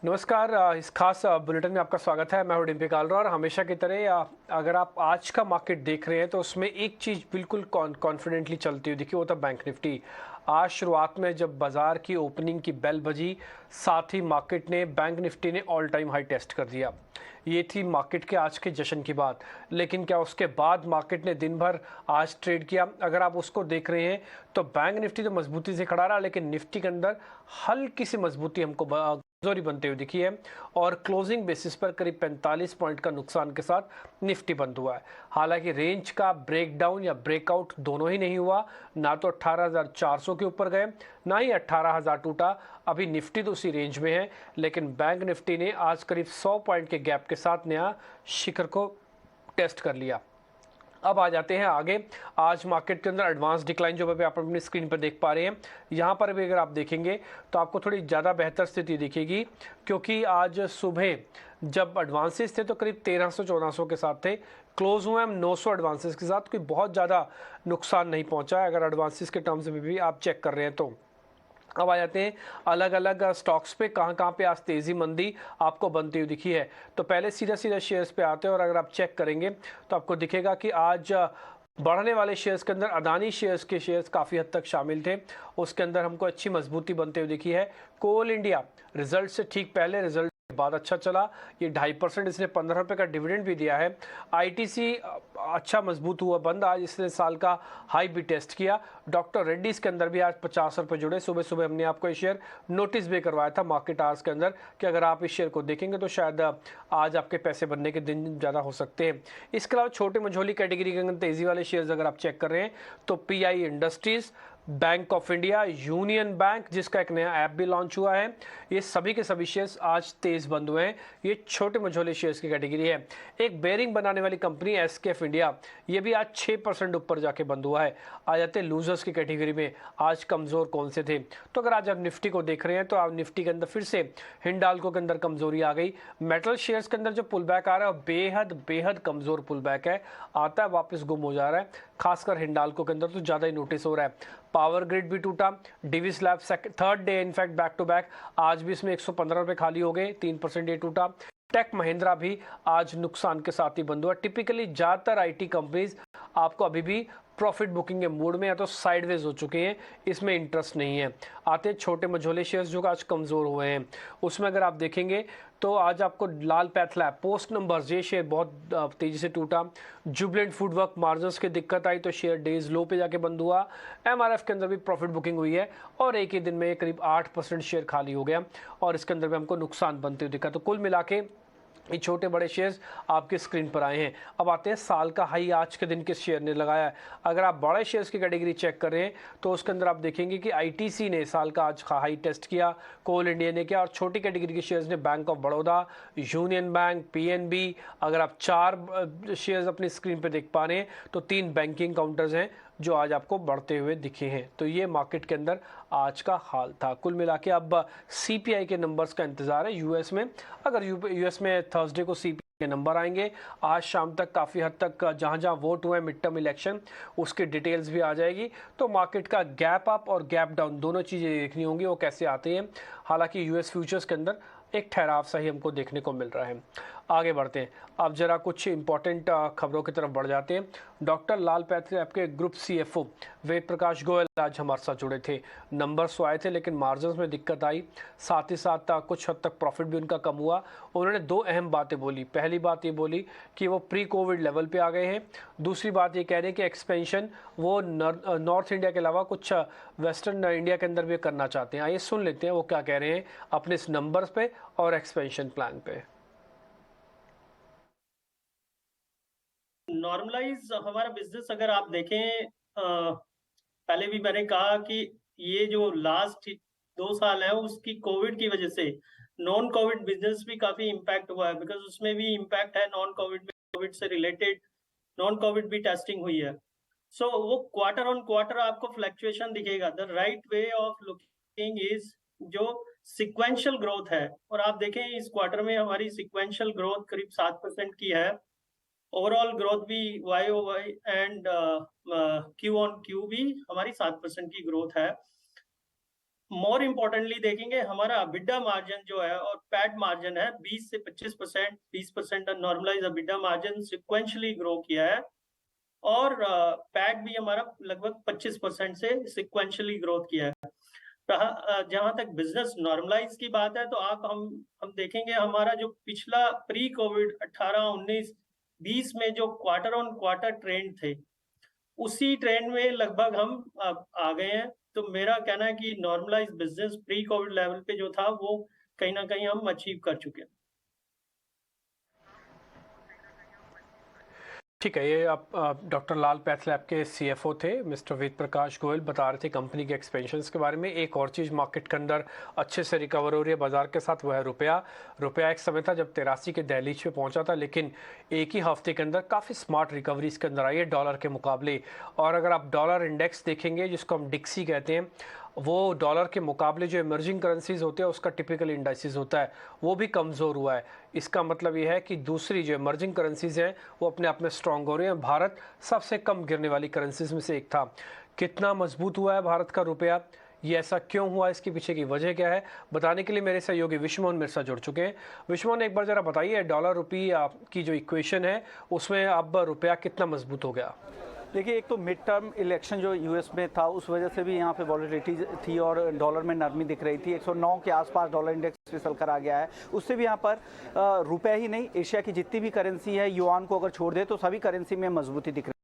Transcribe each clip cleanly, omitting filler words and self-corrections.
नमस्कार। इस खास बुलेटिन में आपका स्वागत है। मैं हूं डिम्पी कालरा और हमेशा की तरह अगर आप आज का मार्केट देख रहे हैं तो उसमें एक चीज़ बिल्कुल कॉन्फिडेंटली चलती हुई दिखी, वो था बैंक निफ्टी। आज शुरुआत में जब बाजार की ओपनिंग की बेल बजी, साथ ही मार्केट ने बैंक निफ्टी ने ऑल टाइम हाई टेस्ट कर दिया। ये थी मार्केट के आज के जश्न की बात। लेकिन क्या उसके बाद मार्केट ने दिन भर आज ट्रेड किया? अगर आप उसको देख रहे हैं तो बैंक निफ्टी तो मजबूती से खड़ा रहा, लेकिन निफ्टी के अंदर हल्की सी मजबूती हमको कमजोरी बनते हुए दिखी है और क्लोजिंग बेसिस पर करीब 45 पॉइंट का नुकसान के साथ निफ्टी बंद हुआ है। हालांकि रेंज का ब्रेकडाउन या ब्रेकआउट दोनों ही नहीं हुआ, ना तो 18,400 के ऊपर गए, ना ही 18,000 टूटा। अभी निफ्टी तो उसी रेंज में है, लेकिन बैंक निफ्टी ने आज करीब 100 पॉइंट के गैप के साथ नया शिखर को टेस्ट कर लिया। अब आ जाते हैं आगे। आज मार्केट के अंदर एडवांस डिक्लाइन जो आप अपनी स्क्रीन पर देख पा रहे हैं, यहाँ पर भी अगर आप देखेंगे तो आपको थोड़ी ज़्यादा बेहतर स्थिति दिखेगी, क्योंकि आज सुबह जब एडवांसेस थे तो करीब 1300-1400 के साथ थे। क्लोज हुए हम 900 एडवांसेस के साथ, कोई बहुत ज़्यादा नुकसान नहीं पहुंचा है अगर एडवांसेस के टर्म्स में भी आप चेक कर रहे हैं तो। अब आ जाते हैं अलग अलग स्टॉक्स पे, कहाँ कहाँ पे आज तेज़ी मंदी आपको बनती हुई दिखी है। तो पहले सीधा सीधा शेयर्स पे आते हैं और अगर आप चेक करेंगे तो आपको दिखेगा कि आज बढ़ने वाले शेयर्स के अंदर अदानी शेयर्स के शेयर्स काफ़ी हद तक शामिल थे। उसके अंदर हमको अच्छी मजबूती बनते हुए दिखी है। कोल इंडिया रिजल्ट से ठीक पहले, रिजल्ट बाद अच्छा चला, ये 2.5%, इसने 15 रुपये का डिविडेंड भी दिया है। आईटीसी अच्छा मजबूत हुआ बंद, आज इसने साल का हाई भी टेस्ट किया। डॉक्टर रेड्डीज के अंदर भी आज 50 रुपये जुड़े। सुबह सुबह हमने आपको ये शेयर नोटिस भी करवाया था मार्केट आवर्स के अंदर कि अगर आप इस शेयर को देखेंगे तो शायद आज आपके पैसे बनने के दिन ज़्यादा हो सकते हैं। इसके अलावा छोटे मझोली कैटेगरी के अंदर तेज़ी वाले शेयर्स अगर आप चेक कर रहे हैं तो pi industries, bank of India, union bank जिसका एक नया ऐप भी लॉन्च हुआ है, ये सभी के सभी शेयर्स आज तेज बंद हुए हैं। ये छोटे मझोले शेयर्स की कैटेगरी है। एक बेरिंग बनाने वाली कंपनी एसकेएफ इंडिया, ये भी आज 6% ऊपर जाके बंद हुआ है। आ जाते हैं लूजर्स की कैटेगरी में, आज कमजोर कौन से थे? तो अगर आज आप निफ्टी को देख रहे हैं तो आप निफ्टी के अंदर फिर से हिंडाल्को के अंदर कमजोरी आ गई। मेटल शेयर्स के अंदर जो पुल बैक आ रहा है बेहद बेहद कमजोर पुल बैक है, आता है वापस गुम हो जा रहा है। खासकर हिंडाल्को के अंदर तो ज़्यादा ही नोटिस हो रहा है। पावर ग्रिड भी टूटा, Divi's lab third day in fact back to back, आज भी इसमें 115 रुपये खाली हो गए, 3% ये टूटा। टेक महिंद्रा भी आज नुकसान के साथ ही बंद हुआ। टिपिकली ज़्यादातर आईटी कंपनीज आपको अभी भी प्रॉफिट बुकिंग के मूड में या तो साइडवेज हो चुके हैं, इसमें इंटरेस्ट नहीं है। आते हैं छोटे मझोले शेयर्स जो आज कमज़ोर हुए हैं, उसमें अगर आप देखेंगे तो आज आपको लाल पैथलैब, पोस्ट नंबर्स, ये शेयर बहुत तेज़ी से टूटा। जुबलेंट फूडवर्क मार्जिन्स की दिक्कत आई तो शेयर डेज लो पे जाके बंद हुआ। एमआरएफ के अंदर भी प्रॉफिट बुकिंग हुई है और एक ही दिन में करीब 8% शेयर खाली हो गया और इसके अंदर भी हमको नुकसान बनते हुए दिखा। तो कुल मिला के ये छोटे बड़े शेयर्स आपके स्क्रीन पर आए हैं। अब आते हैं साल का हाई आज के दिन किस शेयर ने लगाया है। अगर आप बड़े शेयर्स की कैटेगरी चेक कर रहे हैं तो उसके अंदर आप देखेंगे कि आईटीसी ने साल का आज हाई टेस्ट किया, कोल इंडिया ने किया और छोटी कैटेगरी के शेयर्स ने bank of Baroda, union bank, PNB. अगर आप 4 शेयर्स अपनी स्क्रीन पर देख पा रहे हैं तो 3 बैंकिंग काउंटर्स हैं जो आज आपको बढ़ते हुए दिखे हैं। तो ये मार्केट के अंदर आज का हाल था। कुल मिला के अब सीपीआई के नंबर्स का इंतजार है यूएस में। अगर यूएस में थर्सडे को सीपीआई के नंबर आएंगे, आज शाम तक काफ़ी हद तक जहां जहां वोट हुए मिड टर्म इलेक्शन उसकी डिटेल्स भी आ जाएगी, तो मार्केट का गैप अप और गैप डाउन दोनों चीज़ें देखनी होंगी वो कैसे आती हैं। हालांकि यूएस फ्यूचर्स के अंदर एक ठहराव सा ही हमको देखने को मिल रहा है। आगे बढ़ते हैं, अब जरा कुछ इंपॉर्टेंट खबरों की तरफ बढ़ जाते हैं। डॉक्टर लाल पैथलैब के ग्रुप सीएफओ वेद प्रकाश गोयल आज हमारे साथ जुड़े थे। नंबर्स तो आए थे लेकिन मार्जिन में दिक्कत आई, साथ ही साथ कुछ हद तक प्रॉफिट भी उनका कम हुआ। उन्होंने 2 अहम बातें बोली। पहली बात ये बोली कि वो प्री कोविड लेवल पे आ गए हैं। दूसरी बात ये कह रहे हैं कि एक्सपेंशन वो नॉर्थ इंडिया के अलावा कुछ वेस्टर्न इंडिया के अंदर भी करना चाहते हैं। आइए सुन लेते हैं वो क्या कह रहे हैं अपने इस नंबर्स पे और एक्सपेंशन प्लान पे। नॉर्मलाइज हमारा बिजनेस अगर आप देखें, पहले भी मैंने कहा कि ये जो लास्ट 2 साल है उसकी कोविड की वजह से नॉन कोविड बिजनेस भी काफी इम्पैक्ट हुआ है, बिकॉज उसमें भी इम्पैक्ट है नॉन कोविड में, कोविड से रिलेटेड नॉन कोविड भी टेस्टिंग हुई है। सो वो क्वार्टर ऑन क्वार्टर आपको फ्लक्चुएशन दिखेगा। The right way of looking is जो सिक्वेंशियल ग्रोथ है, और आप देखें इस क्वार्टर में हमारी सिक्वेंशियल ग्रोथ करीब 7% की है। ओवरऑल ग्रोथ भी Y O Y and Q on Q भी हमारी 7% की ग्रोथ है। मोर इम्पोर्टेंटली देखेंगे हमारा अबिडा मार्जिन जो है और पैट मार्जिन है 20 से 25%, 20% नॉर्मलाइज अबिडा मार्जिन सिक्वेंशली ग्रो किया है और पैट भी हमारा लगभग 25% से सिक्वेंशली ग्रोथ किया है। जहां तक बिजनेस नॉर्मलाइज की बात है तो आप हम देखेंगे हमारा जो पिछला प्री कोविड 18, 19, 20 में जो क्वार्टर ऑन क्वार्टर ट्रेंड थे उसी ट्रेंड में लगभग हम आ गए हैं। तो मेरा कहना है कि normalise business pre Covid level पे जो था वो कहीं ना कहीं हम अचीव कर चुके हैं। ठीक है, ये आप डॉक्टर लाल पैथलैब के सीएफओ थे मिस्टर वेद प्रकाश गोयल, बता रहे थे कंपनी के एक्सपेंशंस के बारे में। एक और चीज़ मार्केट के अंदर अच्छे से रिकवर हो रही है बाजार के साथ, वह है रुपया एक समय था जब 83 के दहलीज पे पहुंचा था, लेकिन एक ही हफ्ते के अंदर काफ़ी स्मार्ट रिकवरी इसके अंदर आई है डॉलर के मुकाबले। और अगर आप डॉलर इंडेक्स देखेंगे जिसको हम डिक्सी कहते हैं, वो डॉलर के मुकाबले जो इमर्जिंग करेंसीज होते हैं उसका टिपिकल इंडाइसिस होता है, वो भी कमज़ोर हुआ है। इसका मतलब ये है कि दूसरी जो इमर्जिंग करेंसीज हैं वो अपने आप में स्ट्रांग हो रही हैं। भारत सबसे कम गिरने वाली करेंसीज में से एक था। कितना मजबूत हुआ है भारत का रुपया, ये ऐसा क्यों हुआ, इसके पीछे की वजह क्या है, बताने के लिए मेरे सहयोगी विश्वमोहन मेरे साथ जुड़ चुके हैं। विश्वमोहन, एक बार ज़रा बताइए, डॉलर रुपी की जो इक्वेशन है उसमें अब रुपया कितना मजबूत हो गया? देखिए, एक तो मिड टर्म इलेक्शन जो यूएस में था उस वजह से भी यहाँ पे वॉलेटिलिटी थी और डॉलर में नरमी दिख रही थी। 109 के आसपास डॉलर इंडेक्स फिसल कर आ गया है। उससे भी यहाँ पर रुपया ही नहीं, एशिया की जितनी भी करेंसी है, युआन को अगर छोड़ दे तो सभी करेंसी में मजबूती दिख रही है।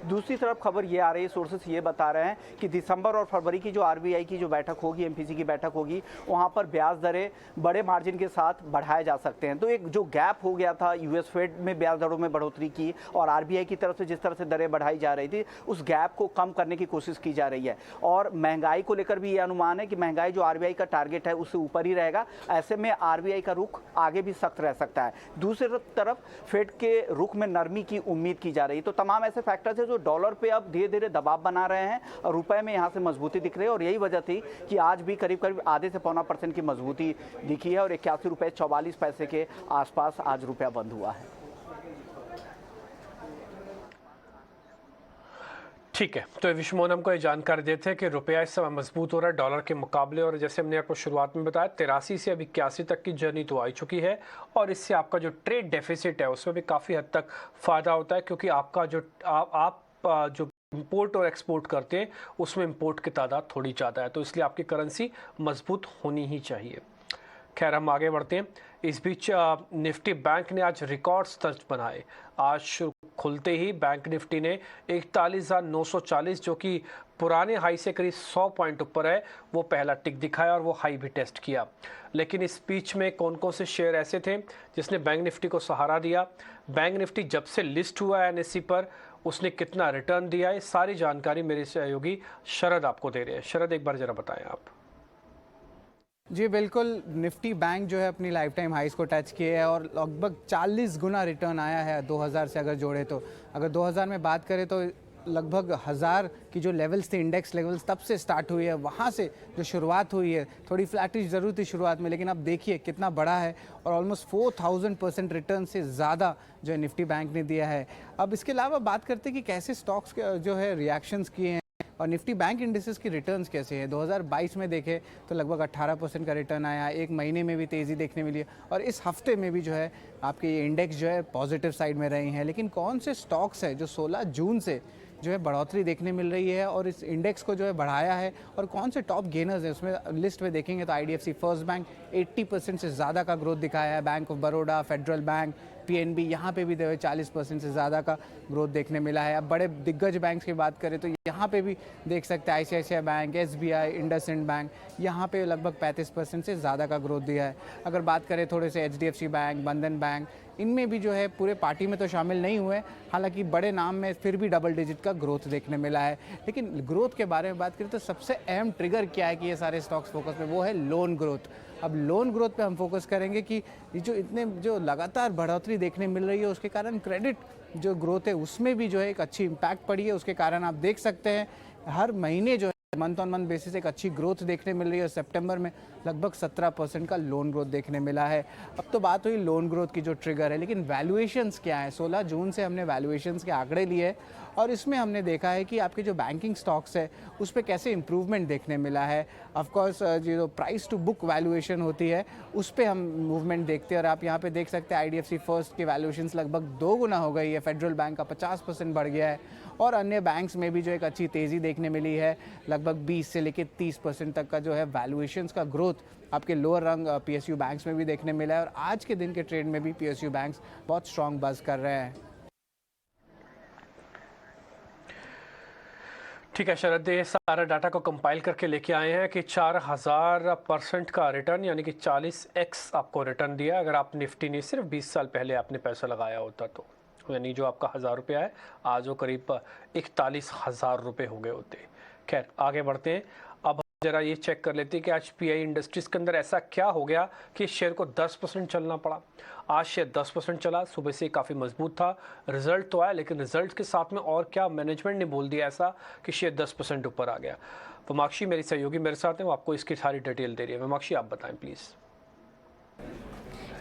दूसरी तरफ खबर ये आ रही है, सोर्सेस ये बता रहे हैं कि दिसंबर और फरवरी की जो आरबीआई की जो बैठक होगी, एमपीसी की बैठक होगी, वहाँ पर ब्याज दरें बड़े मार्जिन के साथ बढ़ाए जा सकते हैं। तो एक जो गैप हो गया था यूएस फेड में ब्याज दरों में बढ़ोतरी की और आरबीआई की तरफ से जिस तरह से दरें बढ़ाई जा रही थी, उस गैप को कम करने की कोशिश की जा रही है। और महंगाई को लेकर भी ये अनुमान है कि महंगाई जो आरबीआई का टारगेट है उससे ऊपर ही रहेगा। ऐसे में आरबीआई का रुख आगे भी सख्त रह सकता है। दूसरी तरफ फेड के रुख में नरमी की उम्मीद की जा रही है। तो तमाम ऐसे फैक्टर्स है जो डॉलर पे अब धीरे धीरे दबाव बना रहे हैं और रुपए में यहाँ से मजबूती दिख रही है। और यही वजह थी कि आज भी करीब करीब आधे से पौना % की मजबूती दिखी है और 81 रुपये 44 पैसे के आसपास आज रुपया बंद हुआ है। ठीक है, तो विश्वमोहन हमको ये जानकारी देते हैं कि रुपया इस समय मजबूत हो रहा है डॉलर के मुकाबले, और जैसे हमने आपको शुरुआत में बताया 83 से अब 81 तक की जर्नी तो आ चुकी है। और इससे आपका जो ट्रेड डेफिसिट है उसमें भी काफ़ी हद तक फ़ायदा होता है, क्योंकि आपका जो आप जो इंपोर्ट और एक्सपोर्ट करते हैं उसमें इंपोर्ट की तादाद थोड़ी ज़्यादा है, तो इसलिए आपकी करेंसी मजबूत होनी ही चाहिए। खैर, हम आगे बढ़ते हैं। इस बीच निफ्टी बैंक ने आज रिकॉर्ड स्तर बनाए। आज खुलते ही बैंक निफ्टी ने 41,940, जो कि पुराने हाई से करीब 100 पॉइंट ऊपर है, वो पहला टिक दिखाया और वो हाई भी टेस्ट किया। लेकिन इस बीच में कौन कौन से शेयर ऐसे थे जिसने बैंक निफ्टी को सहारा दिया, बैंक निफ्टी जब से लिस्ट हुआ है एनएससी पर उसने कितना रिटर्न दिया, ये सारी जानकारी मेरे सहयोगी शरद आपको दे रहे हैं। शरद, एक बार जरा बताएं आप। जी बिल्कुल, निफ्टी बैंक जो है अपनी लाइफ टाइम हाइस को टच किए है और लगभग 40 गुना रिटर्न आया है 2000 से अगर जोड़े तो। अगर 2000 में बात करें तो लगभग 1000 की जो लेवल्स थे, इंडेक्स लेवल्स, तब से स्टार्ट हुई है, वहाँ से जो शुरुआत हुई है थोड़ी फ्लैटिश ज़रूर थी शुरुआत में, लेकिन अब देखिए कितना बड़ा है और ऑलमोस्ट 4000% रिटर्न से ज़्यादा जो है निफ्टी बैंक ने दिया है। अब इसके अलावा बात करते हैं कि कैसे स्टॉक्स जो है रिएक्शंस किए हैं और निफ्टी बैंक इंडिसेस की रिटर्न्स कैसे हैं। 2022 में देखें तो लगभग 18% का रिटर्न आया, एक महीने में भी तेज़ी देखने मिली है और इस हफ्ते में भी जो है आपके ये इंडेक्स जो है पॉजिटिव साइड में रही हैं। लेकिन कौन से स्टॉक्स है जो 16 जून से जो है बढ़ोतरी देखने मिल रही है और इस इंडेक्स को जो है बढ़ाया है और कौन से टॉप गेनर्स हैं, उसमें लिस्ट में देखेंगे तो आईडीएफसी फर्स्ट बैंक 80% से ज़्यादा का ग्रोथ दिखाया है, bank of Baroda, federal bank, PNB, यहाँ पे भी 40% से ज़्यादा का ग्रोथ देखने मिला है। अब बड़े दिग्गज बैंक्स की बात करें तो यहाँ पे भी देख सकते हैं ICICI bank, SBI, IndusInd bank, यहाँ पे लगभग 35% से ज़्यादा का ग्रोथ दिया है। अगर बात करें थोड़े से एचडीएफसी बैंक, बंधन बैंक, इनमें भी जो है पूरे पार्टी में तो शामिल नहीं हुए, हालांकि बड़े नाम में फिर भी डबल डिजिट का ग्रोथ देखने मिला है। लेकिन ग्रोथ के बारे में बात करें तो सबसे अहम ट्रिगर क्या है कि ये सारे स्टॉक्स फोकस में, वो है लोन ग्रोथ। अब लोन ग्रोथ पे हम फोकस करेंगे कि जो लगातार बढ़ोतरी देखने मिल रही है उसके कारण क्रेडिट जो ग्रोथ है उसमें भी जो है एक अच्छी इम्पैक्ट पड़ी है। उसके कारण आप देख सकते हैं हर महीने जो मंथ ऑन मंथ बेसिस एक अच्छी ग्रोथ देखने मिल रही है। सितंबर में लगभग 17% का लोन ग्रोथ देखने मिला है। अब तो बात हुई लोन ग्रोथ की जो ट्रिगर है, लेकिन वैल्यूएशंस क्या है? 16 जून से हमने वैल्यूएशंस के आंकड़े लिए और इसमें हमने देखा है कि आपके जो बैंकिंग स्टॉक्स है उस पर कैसे इंप्रूवमेंट देखने मिला है। ऑफकोर्स जो प्राइस टू बुक वैल्यूएशन होती है उस पर हम मूवमेंट देखते हैं और आप यहाँ पे देख सकते हैं IDFC फर्स्ट की वैल्यूएशंस लगभग 2 गुना हो गई है। फेडरल बैंक का 50% बढ़ गया है और अन्य बैंक्स में भी जो एक अच्छी तेज़ी देखने मिली है। लगभग 20 से लेकर 30% तक का जो है वैल्यूएशंस का ग्रोथ आपके लोअर रंग PSU बैंक्स में भी देखने मिला है और आज के दिन के ट्रेड में भी PSU बैंक्स बहुत स्ट्रॉन्ग बज़ कर रहे हैं। ठीक है शरद, ये सारा डाटा को कंपाइल करके लेके आए हैं कि 4000% का रिटर्न यानी कि 40x आपको रिटर्न दिया अगर आप निफ्टी ने सिर्फ 20 साल पहले आपने पैसा लगाया होता तो, यानी जो आपका 1000 रुपया है आज वो करीब 41,000 रुपये हो गए होते। खैर आगे बढ़ते हैं। अब जरा ये चेक कर लेते हैं कि आज PI इंडस्ट्रीज के अंदर ऐसा क्या हो गया कि शेयर को 10% चलना पड़ा। आज शेयर 10% चला, सुबह से काफ़ी मजबूत था। रिजल्ट तो आया लेकिन रिजल्ट के साथ में और क्या मैनेजमेंट ने बोल दिया ऐसा कि शेयर 10% ऊपर आ गया। वमाक्षी मेरी सहयोगी मेरे साथ है, वो आपको इसकी सारी डिटेल दे रही है। वमाक्षी आप बताएं प्लीज़।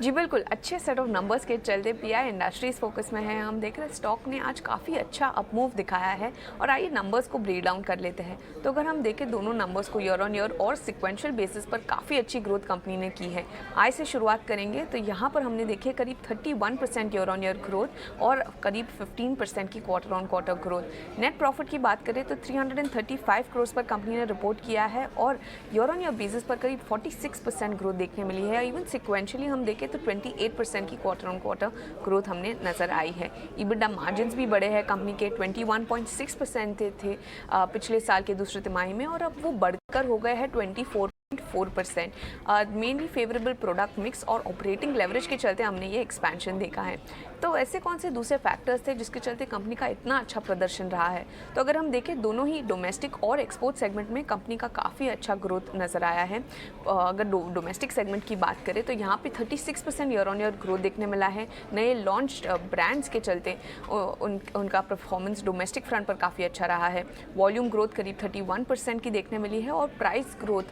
जी बिल्कुल, अच्छे सेट ऑफ नंबर्स के चलते PI इंडस्ट्रीज फोकस में है। हम देख रहे हैं स्टॉक ने आज काफ़ी अच्छा अपमूव दिखाया है और आइए नंबर्स को ब्रेक डाउन कर लेते हैं। तो अगर हम देखें दोनों नंबर्स को ईयर ऑन ईयर और सिक्वेंशियल बेसिस पर काफ़ी अच्छी ग्रोथ कंपनी ने की है। आय से शुरुआत करेंगे तो यहाँ पर हमने देखे करीब 31% ईयर ऑन ईयर ग्रोथ और करीब 15% की quarter on quarter growth. Net profit की बात करें तो 335 करोड़ पर कंपनी ने रिपोर्ट किया है और ईयर ऑन ईयर बेसिस पर करीब 46% ग्रोथ देखने मिली है। इवन सिक्वेंशियली हम देखें तो 28% की क्वार्टर ऑन क्वार्टर ग्रोथ हमने नजर आई है। EBITDA मार्जिन्स भी बढ़े हैं कंपनी के, 21.6% थे पिछले साल के दूसरे तिमाही में और अब वो बढ़कर हो गए हैं 24.4%। मेनली फेवरेबल प्रोडक्ट मिक्स और ऑपरेटिंग लेवरेज के चलते हमने ये एक्सपेंशन देखा है। तो ऐसे कौन से दूसरे फैक्टर्स थे जिसके चलते कंपनी का इतना अच्छा प्रदर्शन रहा है? तो अगर हम देखें दोनों ही डोमेस्टिक और एक्सपोर्ट सेगमेंट में कंपनी का काफ़ी अच्छा ग्रोथ नज़र आया है। अगर डोमेस्टिक सेगमेंट की बात करें तो यहाँ पे 36% ईयर ऑन ईयर ग्रोथ देखने मिला है। नए लॉन्च ब्रांड्स के चलते उनका परफॉर्मेंस डोमेस्टिक फ्रंट पर काफ़ी अच्छा रहा है। वॉल्यूम ग्रोथ करीब 31% की देखने मिली है और प्राइस ग्रोथ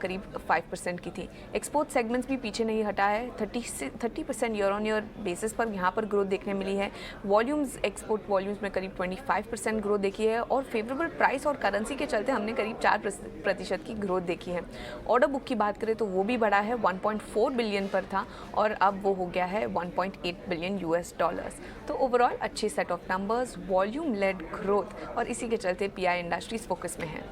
करीब 5% की थी। एक्सपोर्ट सेगमेंट्स भी पीछे नहीं हटा है, 30% ईयर ऑन ईयर बेसिस पर यहाँ पर ग्रोथ देखने मिली है। वॉल्यूम्स एक्सपोर्ट वॉल्यूम्स में करीब 25% ग्रोथ देखी है और फेवरेबल प्राइस और करेंसी के चलते हमने करीब 4% की ग्रोथ देखी है। ऑर्डर बुक की बात करें तो वो भी बढ़ा है, 1.4 बिलियन पर था और अब वो हो गया है 1.8 बिलियन $। तो ओवरऑल अच्छे set of numbers, volume led growth और इसी के चलते PI इंडस्ट्रीज फोकस में है।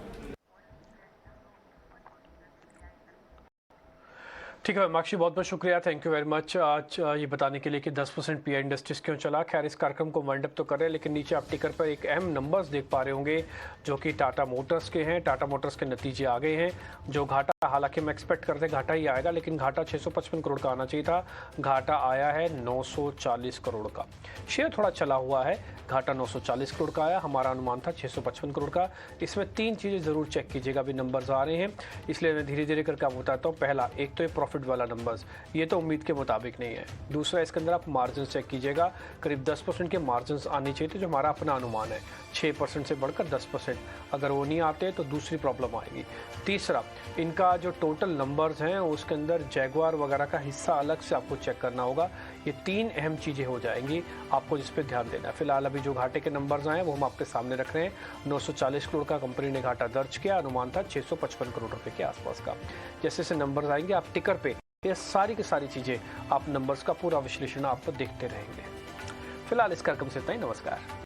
ठीक है वमाक्षी, बहुत बहुत शुक्रिया, थैंक यू वेरी मच आज ये बताने के लिए कि 10% PI इंडस्ट्रीज क्यों चला। खैर इस कार्यक्रम को वाइंड अप तो कर रहे हैं लेकिन नीचे आप टिकर पर एक अहम नंबर्स देख पा रहे होंगे जो कि टाटा मोटर्स के हैं। टाटा मोटर्स के नतीजे आ गए हैं। जो घाटा, हालांकि हम एक्सपेक्ट करते घाटा ही आएगा लेकिन घाटा 655 करोड़ का आना चाहिए था, घाटा आया है 940 करोड़ का। शेयर थोड़ा चला हुआ है, घाटा 940 करोड़ का आया, हमारा अनुमान था 655 करोड़ का। इसमें 3 चीज़ें ज़रूर चेक कीजिएगा, अभी नंबर्स आ रहे हैं इसलिए मैं धीरे धीरे करके आपको बताता हूँ। पहला, एक तो ये प्रॉफिट वाला नंबर्स, ये तो उम्मीद के मुताबिक नहीं है। दूसरा, इसके अंदर आप मार्जिन चेक कीजिएगा, करीब 10% के मार्जिन आने चाहिए थे जो हमारा अपना अनुमान है, 6% से बढ़कर 10%। अगर वो नहीं आते तो दूसरी प्रॉब्लम आएगी। तीसरा, इनका जो टोटल नंबर्स हैं उसके अंदर जैगुआर वगैरह का हिस्सा अलग से आपको चेक करना होगा। ये 3 अहम चीज़ें हो जाएंगी आपको जिस पर ध्यान देना है। फिलहाल अभी जो घाटे के नंबर्स आए हैं वो हम आपके सामने रख रहे हैं। 940 करोड़ का कंपनी ने घाटा दर्ज किया, अनुमान था 655 करोड़ रुपए के आसपास का। जैसे जैसे नंबर्स आएंगे आप टिकर पे ये सारी की सारी चीज़ें, आप नंबर्स का पूरा विश्लेषण आप देखते रहेंगे। फिलहाल इस कार्यक्रम से इतना ही, नमस्कार।